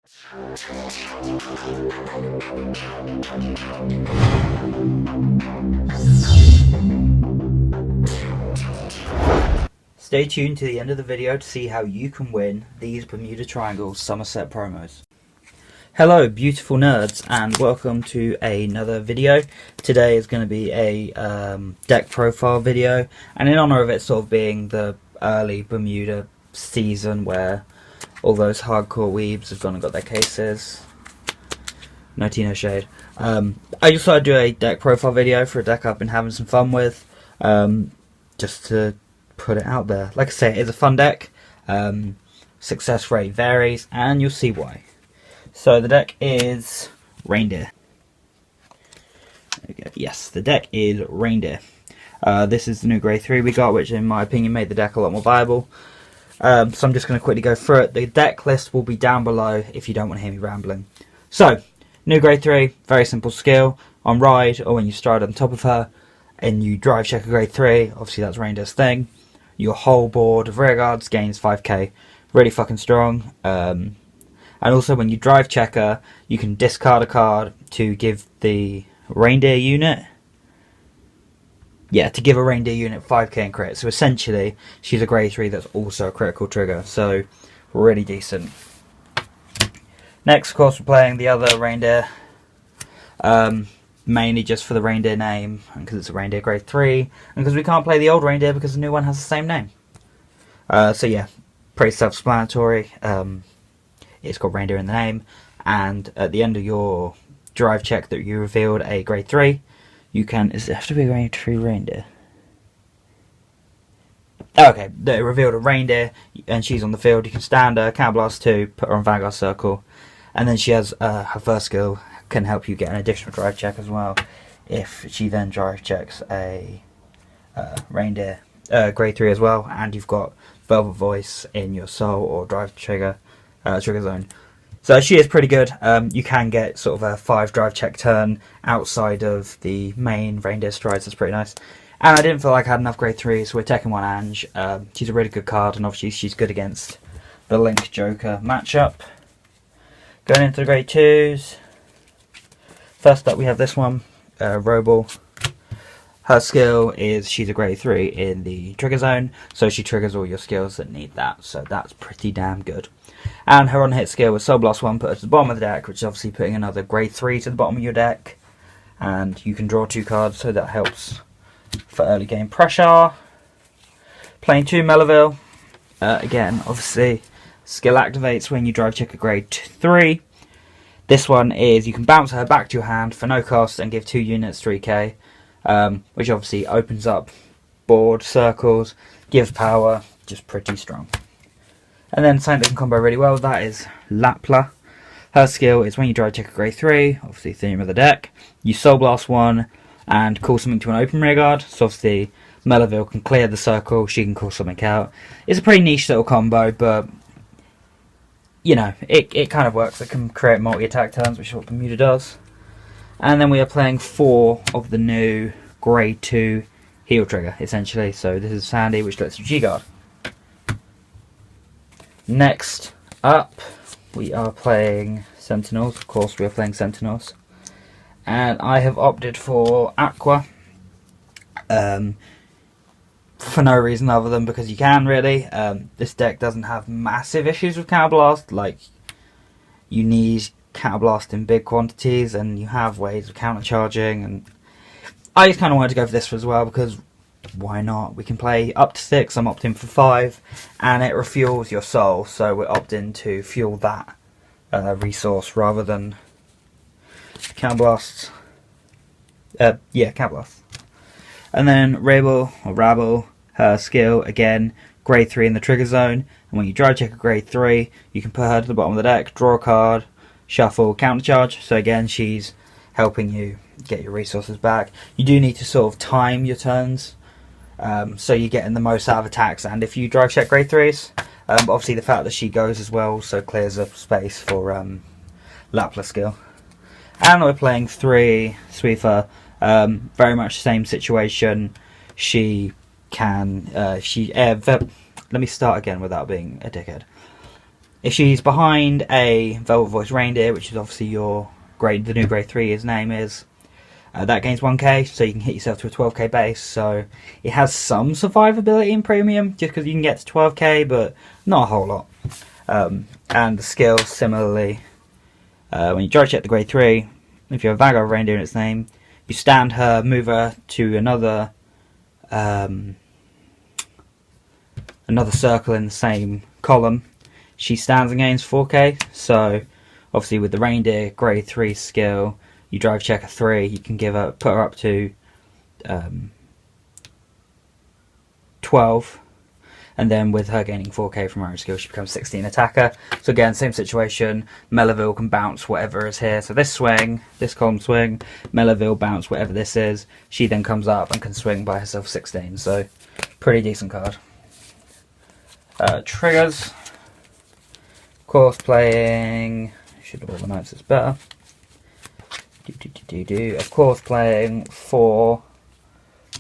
Stay tuned to the end of the video to see how you can win these Bermuda Triangle Somerset promos. Hello beautiful nerds and welcome to another video. Today is going to be a deck profile video, and in honour of it sort of being the early Bermuda season where all those hardcore weebs have gone and got their cases. No tea, no shade. I just thought I'd do a deck profile video for a deck I've been having some fun with, just to put it out there. Like I say, it's a fun deck. Success rate varies, and you'll see why. So the deck is Raindear. There we go. Yes, the deck is Raindear. This is the new grade 3 we got, which in my opinion made the deck a lot more viable. So I'm just going to quickly go through it. The deck list will be down below if you don't want to hear me rambling. So, new grade 3, very simple skill. On ride, or when you stride on top of her, and you drive check a grade 3, obviously that's Reindear's thing. Your whole board of rear guards gains 5k. Really fucking strong. And also when you drive check her, you can discard a card to give the Raindear unit. Yeah, to give a Reindear unit 5k in crit. So essentially, she's a grade 3 that's also a critical trigger. So, really decent. Next, of course, we're playing the other Raindear. Mainly just for the Raindear name, and because it's a Raindear grade 3, and because we can't play the old Raindear because the new one has the same name. So yeah, pretty self-explanatory. It's got Raindear in the name, and at the end of your drive check that you revealed a grade 3, you can... Does it have to be a grade 3 Raindear? Okay, they revealed a Raindear, and she's on the field. You can stand her, Counterblast 2, put her on Vanguard Circle, and then she has her first skill, can help you get an additional drive check as well if she then drive checks a Raindear grade 3 as well, and you've got Velvet Voice in your soul or drive trigger zone. So she is pretty good. You can get sort of a 5 drive check turn outside of the main Raindear strides. That's pretty nice. And I didn't feel like I had enough grade 3s, so we're taking one Ange. She's a really good card, and obviously she's good against the Link Joker matchup. Going into the grade 2s. First up we have this one, Robel. Her skill is she's a grade 3 in the trigger zone, so she triggers all your skills that need that, so that's pretty damn good. And her on-hit skill with Soul Blast 1 put her to the bottom of the deck, which is obviously putting another grade 3 to the bottom of your deck. And you can draw 2 cards, so that helps for early game pressure. Playing 2 Melovil. Again, obviously, skill activates when you drive check a grade 3. This one is you can bounce her back to your hand for no cost and give 2 units 3k, which obviously opens up board circles, gives power, just pretty strong. And then something that can combo really well with that is Lapla. Her skill is when you drive check a grade 3, obviously theme of the deck, you Soul Blast 1 and call something to an open rear guard, so obviously Melovil can clear the circle, she can call something out. It's a pretty niche little combo, but you know, it kind of works. It can create multi-attack turns, which is what Bermuda does. And then we are playing 4 of the new grade 2 heal trigger, essentially. So this is Sandy, which lets you G-Guard. Next up, we are playing Sentinels. Of course, we are playing Sentinels. And I have opted for Aqua. For no reason other than because you can, really. This deck doesn't have massive issues with Counterblast. Like, you need Counterblast in big quantities, and you have ways of countercharging. And I just kind of wanted to go for this as well because why not? We can play up to 6. I'm opting for 5, and it refuels your soul. So we're opting to fuel that resource rather than Counterblast. Yeah, Counterblast. And then Rabel, her skill, again, grade 3 in the trigger zone. And when you drive check a grade 3, you can put her to the bottom of the deck, draw a card, shuffle, countercharge. So again, she's helping you get your resources back. You do need to sort of time your turns, so you're getting the most out of attacks. And if you drive check grade 3s, obviously the fact that she goes as well also clears up space for Lapla skill. And we're playing 3 Suifa. Very much the same situation. She can let me start again without being a dickhead. if she's behind a Velvet Voice Reindeer, which is obviously your grade, the new grade 3, his name is, that gains 1k, so you can hit yourself to a 12k base. So it has some survivability in premium, just because you can get to 12k, but not a whole lot. And the skill, similarly, when you drive check the grade 3, if you have a Vanguard Reindeer in its name, you stand her, move her to another circle in the same column. She stands and gains 4k, so obviously with the Reindeer grade 3 skill, you drive check a 3, you can put her up to 12, and then with her gaining 4k from her own skill, she becomes 16 attacker. So again, same situation, Melovil can bounce whatever is here. So this swing, this column swing, Melovil bounce whatever this is, she then comes up and can swing by herself 16, so pretty decent card. Triggers, of course playing, should have organised this better. Of course playing 4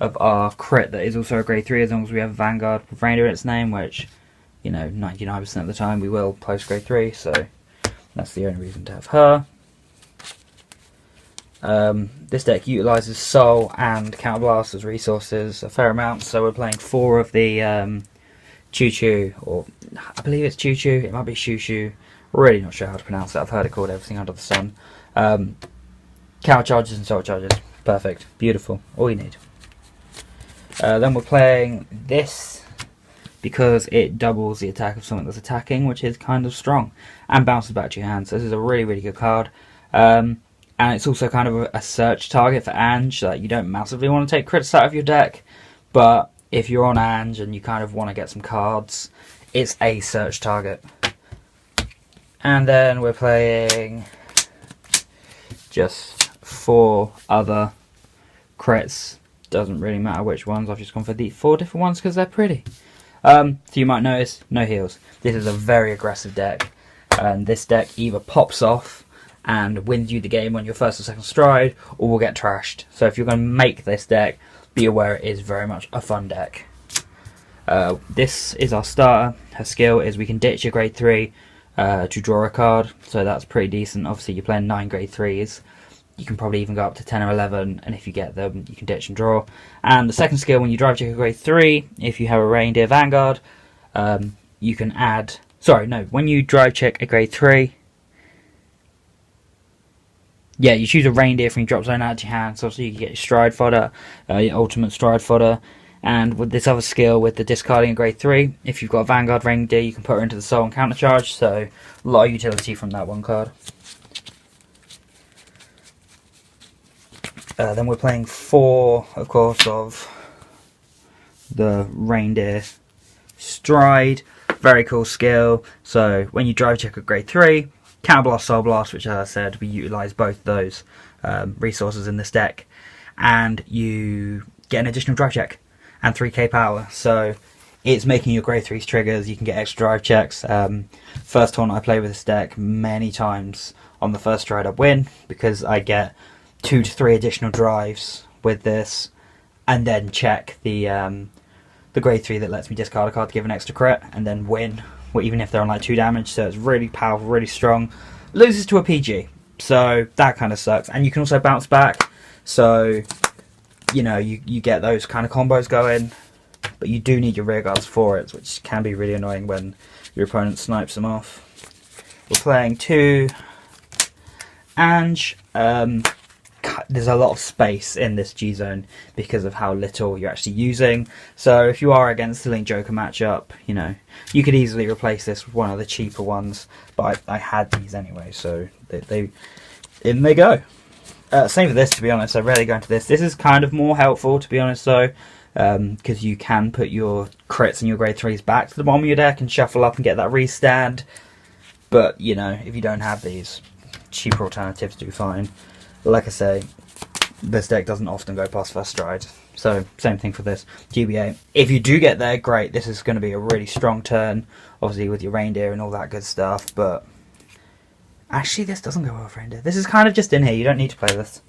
of our crit that is also a grade 3, as long as we have Vanguard with Raindear in its name, which, you know, 99% of the time we will post grade 3, so that's the only reason to have her. This deck utilises Soul and Counterblast as resources a fair amount, so we're playing 4 of the Chouchou, or I believe it's Chouchou, it might be Chouchou, really not sure how to pronounce it, I've heard it called everything under the sun. Counter charges and soul charges, perfect, beautiful, all you need. Then we're playing this because it doubles the attack of something that's attacking, which is kind of strong, and bounces back to your hand, so this is a really, really good card. And it's also kind of a search target for Ange, that you don't massively want to take crits out of your deck, but if you're on Ange and you kind of want to get some cards, it's a search target. And then we're playing just 4 other crits. Doesn't really matter which ones, I've just gone for the 4 different ones because they're pretty. So you might notice, no heals. This is a very aggressive deck, and this deck either pops off and wins you the game on your first or second stride, or will get trashed. So if you're going to make this deck, be aware it is very much a fun deck. This is our starter. Her skill is we can ditch a grade 3 to draw a card, so that's pretty decent. Obviously you're playing 9 grade 3s, you can probably even go up to 10 or 11, and if you get them you can ditch and draw. And the second skill, when you drive check a grade 3, if you have a Reindeer Vanguard, you can add, when you drive check a grade 3, yeah, you choose a Reindeer from your drop zone out of your hand, so you can get your stride fodder, your ultimate stride fodder. And with this other skill, with the discarding a grade 3, if you've got a Vanguard Reindeer, you can put her into the soul and counter charge, so a lot of utility from that one card. Then we're playing 4, of course, of the Reindeer Stride. Very cool skill. So when you drive check a grade 3, Counterblast, Soul Blast, which, as I said, we utilise both those resources in this deck, and you get an additional drive check and 3k power. So it's making your grade 3's triggers. You can get extra drive checks. First tournament I play with this deck, many times on the first stride I win, because I get 2 to 3 additional drives with this, and then check the grade 3 that lets me discard a card to give an extra crit, and then win, even if they're on like 2 damage. So it's really powerful, really strong. Loses to a PG, so that kind of sucks. And you can also bounce back, so you know you get those kind of combos going, but you do need your rear guards for it, which can be really annoying when your opponent snipes them off. We're playing 2 Ange. There's a lot of space in this G zone because of how little you're actually using. So if you are against the Link Joker matchup, you know, you could easily replace this with one of the cheaper ones. But I had these anyway, so in they go. Same for this, to be honest. I rarely go into this. This is kind of more helpful, to be honest, though, because you can put your crits and your grade 3s back to the bottom of your deck and shuffle up and get that restand. But, you know, if you don't have these, cheaper alternatives do fine. Like I say, this deck doesn't often go past first stride, so same thing for this GBA. If you do get there, great. This is going to be a really strong turn, obviously with your Reindeer and all that good stuff, but actually this doesn't go well with Reindeer. This is kind of just in here, you don't need to play this.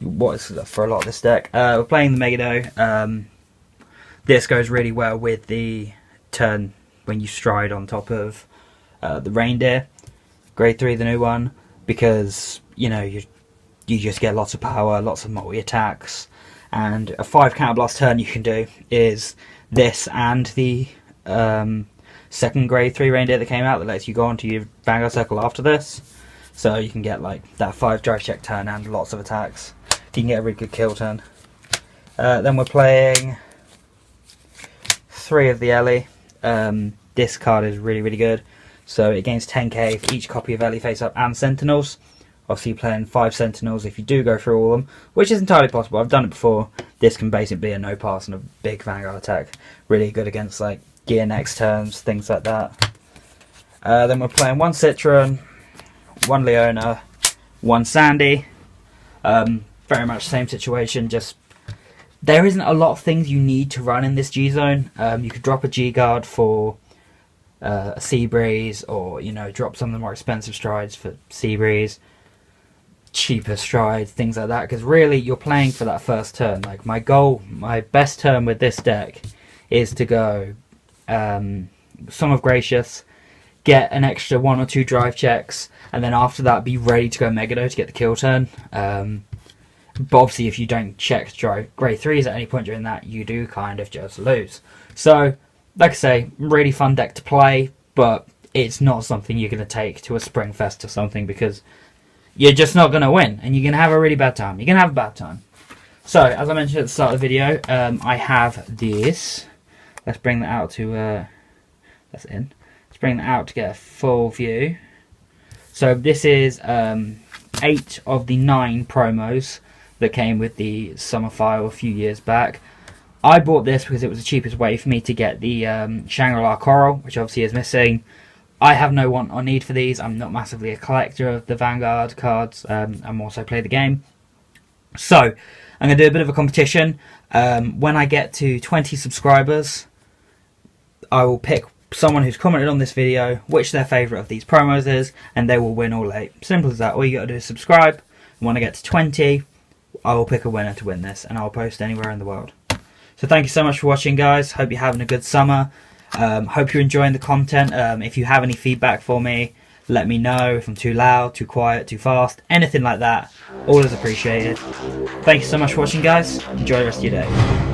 What is for a lot of this deck. We're playing the Megiddo. This goes really well with the turn when you stride on top of the Reindeer, grade 3, the new one, because you know you just get lots of power, lots of multi attacks, and a 5 counterblast turn you can do is this and the second grade 3 Reindeer that came out that lets you go onto your Vanguard circle after this. So you can get like that 5 drive check turn and lots of attacks. You can get a really good kill turn. Then we're playing 3 of the Elly. This card is really, really good. So it gains 10k for each copy of Elly face up and Sentinels. Obviously you're playing 5 Sentinels if you do go through all of them, which is entirely possible. I've done it before. This can basically be a no pass and a big Vanguard attack. Really good against like gear next turns, things like that. Then we're playing 1 Citron, 1 Leona, 1 Sandy. Very much same situation, just there isn't a lot of things you need to run in this G zone. You could drop a G guard for a Sebreeze, or you know, drop some of the more expensive strides for Sebreeze, cheaper strides, things like that, because really you're playing for that first turn. Like my goal, my best turn with this deck is to go Song of Gracious, get an extra 1 or 2 drive checks, and then after that be ready to go Megiddo to get the kill turn. But obviously if you don't check grade 3s at any point during that, you do kind of just lose. So like I say, really fun deck to play, but it's not something you're going to take to a Spring Fest or something, because you're just not going to win and you're going to have a really bad time. You're going to have a bad time. So as I mentioned at the start of the video, I have this. Let's bring that out to that's in. Let's bring that out to get a full view. So this is 8 of the 9 promos that came with the summer file a few years back. I bought this because it was the cheapest way for me to get the Shangri-La Coral, which obviously is missing. I have no want or need for these. I'm not massively a collector of the Vanguard cards. I'm also play the game. So I'm going to do a bit of a competition. When I get to 20 subscribers, I will pick someone who's commented on this video which their favourite of these promos is, and they will win all 8. Simple as that. All you got to do is subscribe. And when I get to 20, I will pick a winner to win this, and I'll post anywhere in the world. So thank you so much for watching, guys. Hope you're having a good summer. Hope you're enjoying the content. If you have any feedback for me, let me know. If I'm too loud, too quiet, too fast, anything like that, all is appreciated. Thank you so much for watching, guys. Enjoy the rest of your day.